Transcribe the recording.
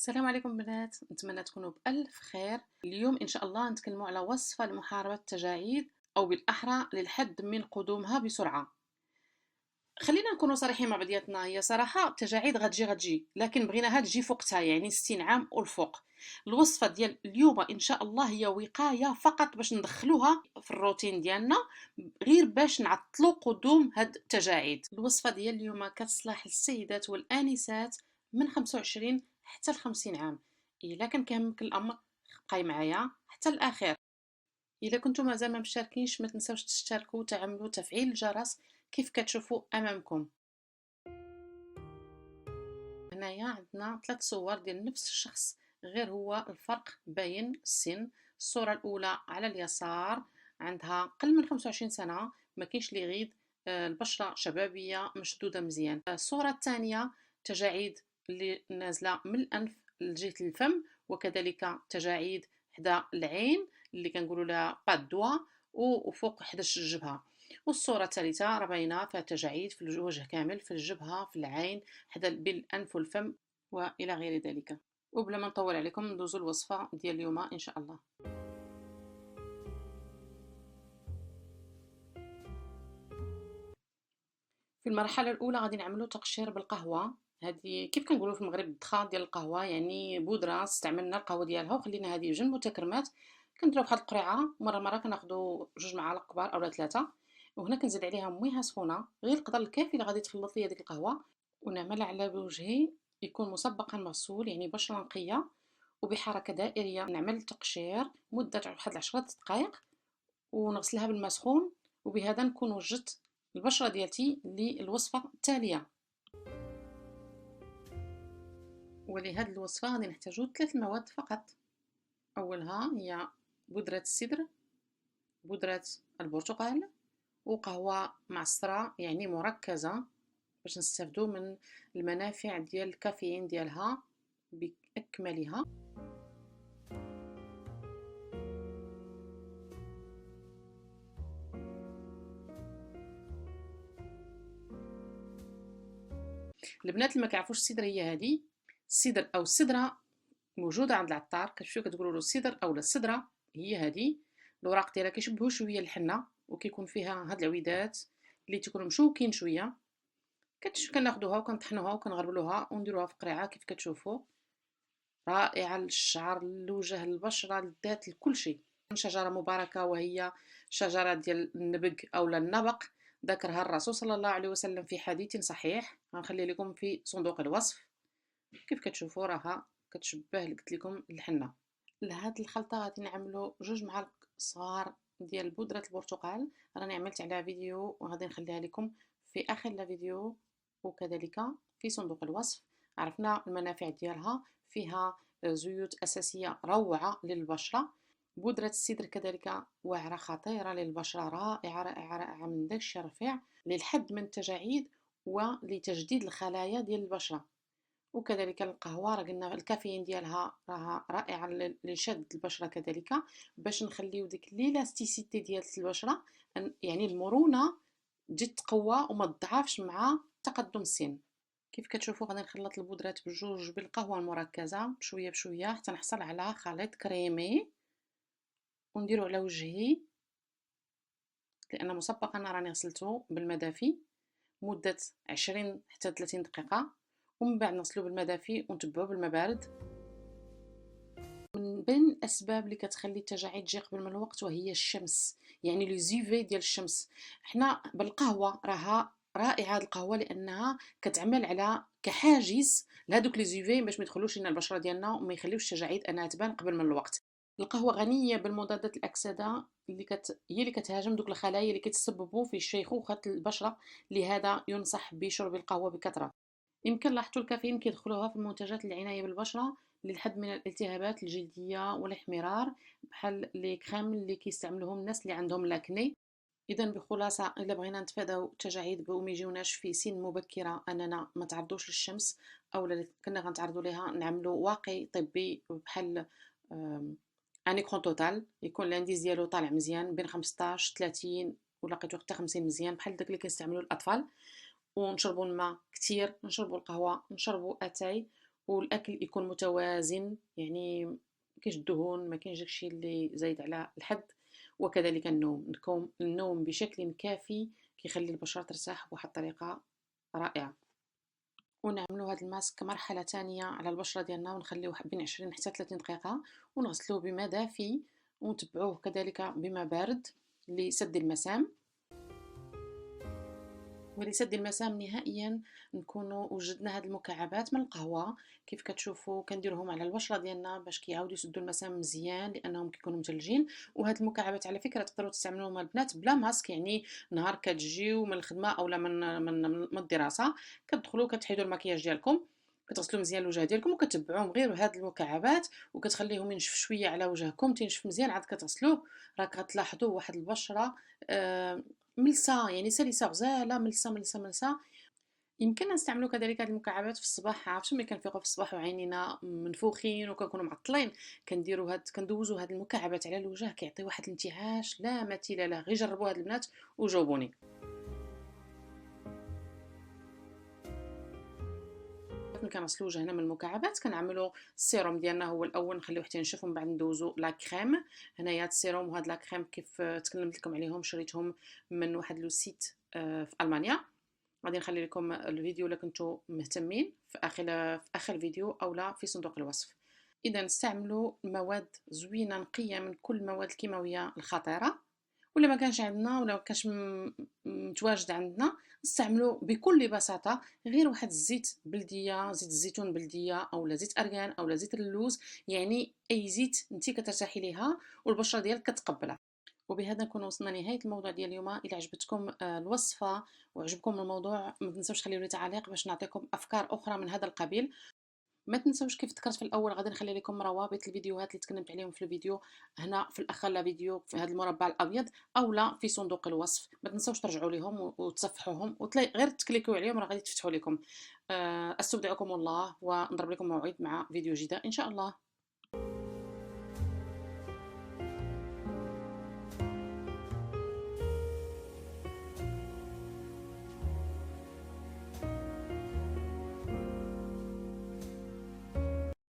السلام عليكم بنات، نتمنى تكونوا بألف خير. اليوم إن شاء الله نتكلموا على وصفة لمحاربة التجاعيد أو بالأحرى للحد من قدومها بسرعة. خلينا نكونوا صريحين مع بعضياتنا، هي صراحة التجاعيد غتجي لكن بغيناها تجي فوقتها، يعني 60 عام والفوق. الوصفة ديال اليوم إن شاء الله هي وقاية فقط باش ندخلوها في الروتين ديالنا، غير باش نعطلوا قدوم هاد التجاعيد. الوصفة ديال اليوم كتصلح للسيدات والآنسات من 25 حتى ل 50 عام. إلا كان كيهمك الأمر بقاي معايا حتى الأخير. إلا كنتم مازال ما مشتركينش ما تنساوش تشتركوا وتعملوا تفعيل الجرس كيف كتشوفوا أمامكم. هنايا عندنا 3 صور ديال نفس الشخص، غير هو الفرق باين السن. الصورة الأولى على اليسار عندها قل من 25 سنة، ما كاينش لي غيد، البشرة شبابية مشدودة مزيان. الصورة الثانية تجاعيد اللي نازلة من الأنف لجهة الفم، وكذلك تجاعيد حدا العين اللي كنقولوا لها باد دوا، وفوق حدا الجبهة. والصورة الثالثة راه باينة فيها تجاعيد في الوجه كامل، في الجبهة، في العين، حدا بالأنف والفم وإلى غير ذلك. وبلا ما نطول عليكم ندوزو الوصفة ديال اليوم إن شاء الله. في المرحلة الأولى غادي نعملو تقشير بالقهوة. هذه كيف كنقولوا في المغرب الدخا ديال القهوة، يعني بودرة استعملنا القهوة ديالها وخلينا هذه بجنب وتكرمات. كنديرو بواحد القريعة، مرة كناخدو 2 معالق كبار أولا 3، وهنا كنزيد عليها مويها سخونة، غير القدر الكافي اللي غادي تخلط ليا ديك القهوة، ونعمل على وجهي يكون مسبقا مغسول، يعني بشرة نقية، وبحركة دائرية نعمل التقشير مدة واحد 10 دقائق، ونغسلها بالماء سخون. وبهذا نكون وجدت البشرة ديالتي للوصفة التالية. ولهذه الوصفة غادي نحتاجو 3 مواد فقط. أولها هي بودرة السدر، بودرة البرتقال، وقهوة معصرة يعني مركزة باش نستافدو من المنافع ديال الكافيين ديالها بأكملها. البنات اللي ما كيعرفوش السدر، هي هذه السدر او السدره موجوده عند العطار، كتمشيو كتقولوا له السدر اولا السدره، هي هذه. الوراق ديالها كيشبهوا شويه الحنه، وكيكون فيها هاد العويدات اللي تيكونوا مشوكين شويه. كناخذوها وكنطحنوها وكنغربلوها ونديروها في قريعه كيف كتشوفوا. رائعه للشعر، للوجه، للبشره، للذات، لكل شيء. شجره مباركه وهي شجره ديال النبق اولا النبق، ذكرها الرسول صلى الله عليه وسلم في حديث صحيح، غنخلي لكم في صندوق الوصف. كيف كتشوفوا راها كتشبه قلت لكم الحنه. لهاد الخلطه غادي نعملوا 2 معالق صغار ديال بودره البرتقال، راني عملت عليها فيديو وغادي نخليها لكم في اخر الفيديو، وكذلك في صندوق الوصف. عرفنا المنافع ديالها، فيها زيوت اساسيه روعه للبشره. بودره السدر كذلك واعره خطيره للبشره، رائعه من داكشي رفيع للحد من التجاعيد ولتجديد الخلايا ديال البشره. وكذلك القهوة راه قلنا الكافيين ديالها راها رائعة لشد البشرة، كذلك باش نخليو ديك ليلاستيسيتي ديال البشرة، يعني المرونة تجي تقوى وما تضعفش مع تقدم السن. كيف كتشوفوا غادي نخلط البودرات بجوج بالقهوة المركزة بشوية بشوية حتى نحصل على خليط كريمي، ونديرو على وجهي لأن مسبقا راني غسلته بالماء دافي مدة 20 حتى 30 دقيقة، ومن بعد نغسلو بالماء دافي ونتبعو بالماء بارد. من بين الاسباب اللي كتخلي التجاعيد تجي قبل من الوقت وهي الشمس، يعني لي زيفي ديال الشمس. حنا بالقهوه راها رائعه القهوه لانها كتعمل على كحاجز لهذوك لي زيفي باش ما يدخلوش لنا البشره ديالنا وما يخليوش التجاعيد انها تبان قبل من الوقت. القهوه غنيه بالمضادات الاكسده هي اللي كتهاجم دوك الخلايا اللي كتسببوا في شيخوخه البشره، لهذا ينصح بشرب القهوه بكثره. يمكن لاحظتوا الكافيين كيدخلوها في منتجات العناية بالبشرة للحد من الالتهابات الجلدية والاحمرار، بحال لي كريم اللي كيستعملوهم الناس اللي عندهم لاكني. اذا بخلاصه، الا بغينا نتفاداو التجاعيد وما يجيوناش في سن مبكره اننا ما تعرضوش للشمس، او كنا غنتعرضوا ليها، نعملوا واقي طبي بحال ان ايكرون توتال يكون الانديز ديالو طالع مزيان بين 15 30 ولقيتو حتى 50 مزيان، بحال داك اللي كيستعملوا الاطفال. ونشربوا الماء كثير، نشربوا القهوه، نشربوا اتاي، والاكل يكون متوازن، يعني ما كاينش الدهون، ما كاينش داكشي اللي زايد على الحد. وكذلك النوم بشكل كافي كيخلي البشرة ترتاح بواحد الطريقة رائعة. ونعملوا هذا الماسك كمرحلة تانية على البشرة ديالنا، ونخليوه بين 20 حتى 30 دقيقة، ونغسلوه بماء دافي، ونتبعوه كذلك بماء بارد لسد المسام. ولسد المسام نهائيا نكونوا وجدنا هاد المكعبات من القهوه، كيف كتشوفوا كنديروهم على البشره ديالنا باش كيعاودوا يسدوا المسام مزيان لانهم كيكونوا مثلجين. وهاد المكعبات على فكره تقدروا تستعملوهم البنات بلا ماسك، يعني نهار كتجيو من الخدمه اولا من الدراسه، كتدخلوا كتحيدوا المكياج ديالكم، كتغسلوا مزيان الوجه ديالكم وكتبعوهم غير بهاد المكعبات، وكتخليهم ينشف شويه على وجهكم، تينشف مزيان عاد كتغسلوه. راك غتلاحظوا واحد البشره ملسه، يعني سلسه غزاله، ملسه ملسه ملسه. يمكننا نستعملوا كذلك هذه المكعبات في الصباح، عرفتوا ملي كنفيقوا في الصباح وعينينا منفوخين وكنكونوا معطلين، كندوزوا هاد المكعبات على الوجه، كيعطي واحد الانتعاش لا مثيل له. غير جربوا هاد البنات وجاوبوني. ملي كنغسلوا وجهنا من المكعبات كنعملوا السيروم ديالنا، هو الاول نخليوه حتى ينشف ومن بعد ندوزو لا كريم. هنايا هاد السيروم وهاد لا كريم كيف تكلمت لكم عليهم شريتهم من واحد لو سيت في المانيا. غادي نخلي لكم الفيديو الا كنتو مهتمين في اخر فيديو اولا في صندوق الوصف. اذا نستعملوا مواد زوينه نقيه من كل المواد الكيماويه الخطيره، ولا ما كانش عندنا ولا ما كانش متواجد عندنا نستعملوا بكل بساطه غير واحد الزيت بلديه، زيت الزيتون بلديه اولا زيت ارغان اولا زيت اللوز، يعني اي زيت انت كترتاحي ليها والبشره ديالك كتقبلها. وبهذا نكون وصلنا لنهاية الموضوع ديال اليوم. إذا عجبتكم الوصفة وعجبكم الموضوع ما تنسوش خليوا لي تعليق باش نعطيكم أفكار أخرى من هذا القبيل. ما تنسوش كيف ذكرت في الأول غادي نخلي لكم روابط الفيديوهات اللي تكلمت عليهم في الفيديو هنا في الأخر فيديو في هذا المربع الأبيض أولا في صندوق الوصف. ما تنسوش ترجعوا لهم وتصفحوهم غير تكليكوا عليهم راه غادي تفتحوا لكم. أستودعكم الله ونضرب لكم موعد مع فيديو جديد إن شاء الله.